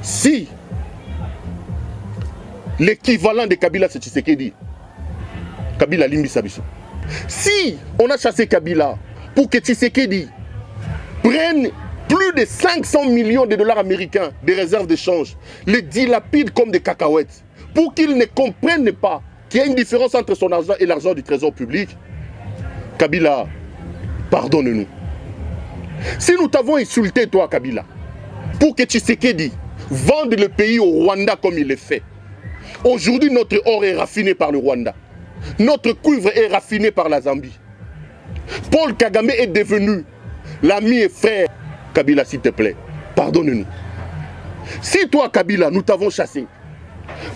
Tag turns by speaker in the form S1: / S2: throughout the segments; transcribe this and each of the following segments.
S1: Si l'équivalent de Kabila, c'est Tshisekedi, Kabila limbi Sabiso. Si on a chassé Kabila pour que Tshisekedi prenne plus de 500 millions de dollars américains des réserves d'échange, les dilapide comme des cacahuètes, pour qu'ils ne comprennent pas qu'il y a une différence entre son argent et l'argent du trésor public, Kabila, pardonne-nous. Si nous t'avons insulté, toi, Kabila, pour que Tshisekedi vende le pays au Rwanda comme il le fait, aujourd'hui, notre or est raffiné par le Rwanda. Notre cuivre est raffiné par la Zambie. Paul Kagame est devenu l'ami et frère. Kabila, s'il te plaît, pardonne-nous. Si toi, Kabila, nous t'avons chassé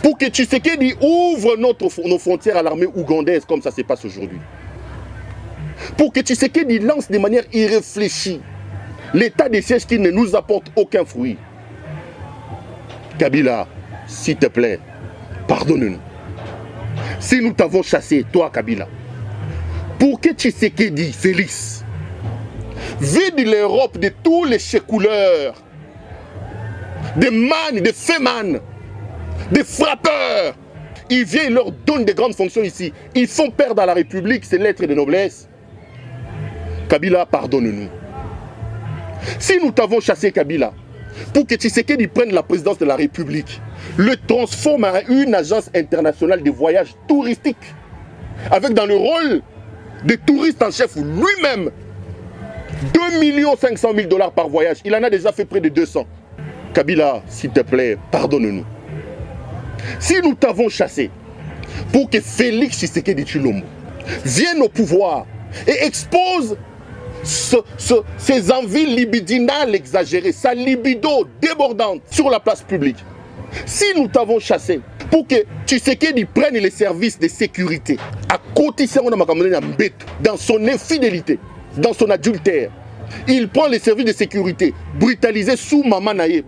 S1: pour que Tshisekedi ouvre nos frontières à l'armée ougandaise comme ça se passe aujourd'hui, pour que Tshisekedi lance de manière irréfléchie l'état des sièges qui ne nous apporte aucun fruit, Kabila, s'il te plaît, pardonne-nous. Si nous t'avons chassé, toi, Kabila, pour que Tshisekedi, Félix, vide l'Europe de tous les couleurs, des man, des féman, des frappeurs, il vient, il leur donne des grandes fonctions ici. Ils font perdre à la République ses lettres de noblesse. Kabila, pardonne-nous. Si nous t'avons chassé, Kabila, pour que Tshisekedi prenne la présidence de la République, le transforme en une agence internationale de voyages touristiques, avec dans le rôle de touriste en chef lui-même, 2 500 000 dollars par voyage. Il en a déjà fait près de 200. Kabila, s'il te plaît, pardonne-nous. Si nous t'avons chassé pour que Félix Tshisekedi Tshilombo vienne au pouvoir et expose ses envies libidinales exagérées, sa libido débordante sur la place publique. Si nous t'avons chassé pour que Tshisekedi prenne les services de sécurité, à côté dans son infidélité, dans son adultère, il prend les services de sécurité, brutalisé sous Maman Naye,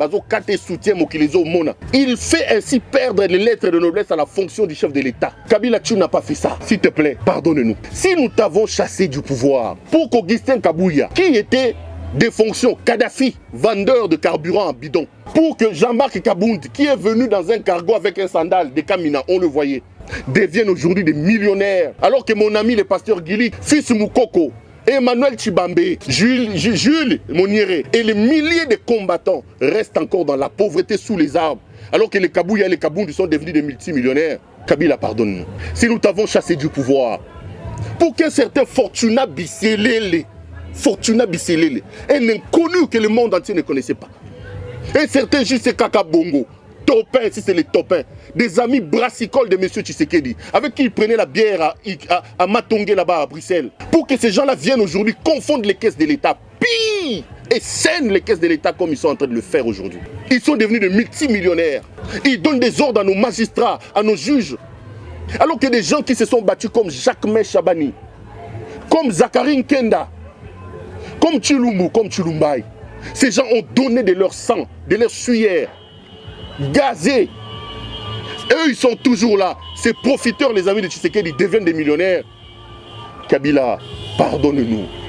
S1: il fait ainsi perdre les lettres de noblesse à la fonction du chef de l'État. Kabila, tu n'as pas fait ça. S'il te plaît, pardonne-nous. Si nous t'avons chassé du pouvoir pour qu'Augustin Kabouya, qui était des fonctions Kadhafi, vendeur de carburant en bidon, pour que Jean-Marc Kabound, qui est venu dans un cargo avec un sandal de Kamina, on le voyait, deviennent aujourd'hui des millionnaires, alors que mon ami le pasteur Guili, fils Moukoko, Emmanuel Tshibambe, Jules Monieré et les milliers de combattants restent encore dans la pauvreté sous les arbres, alors que les Kabouya et les Kabound sont devenus des multimillionnaires. Kabila, pardonne-nous. Si nous t'avons chassé du pouvoir, pour qu'un certain Fortuna Bisselele, un inconnu que le monde entier ne connaissait pas, un certain J.C. Kaka Bongo, Topin, si c'est les Topins, des amis brassicoles de M. Tshisekedi, avec qui il prenait la bière à Matongé là-bas à Bruxelles, pour que ces gens-là viennent aujourd'hui confondre les caisses de l'État, pire, et scènent les caisses de l'État comme ils sont en train de le faire aujourd'hui. Ils sont devenus des multimillionnaires. Ils donnent des ordres à nos magistrats, à nos juges, alors que des gens qui se sont battus comme Jacques Chabani, comme Zachary Nkenda, comme Tshilumbu, comme Tshilumbai, ces gens ont donné de leur sang, de leur sueur, gazés. Eux, ils sont toujours là. Ces profiteurs, les amis de Tshisekedi, deviennent des millionnaires. Kabila, pardonne-nous.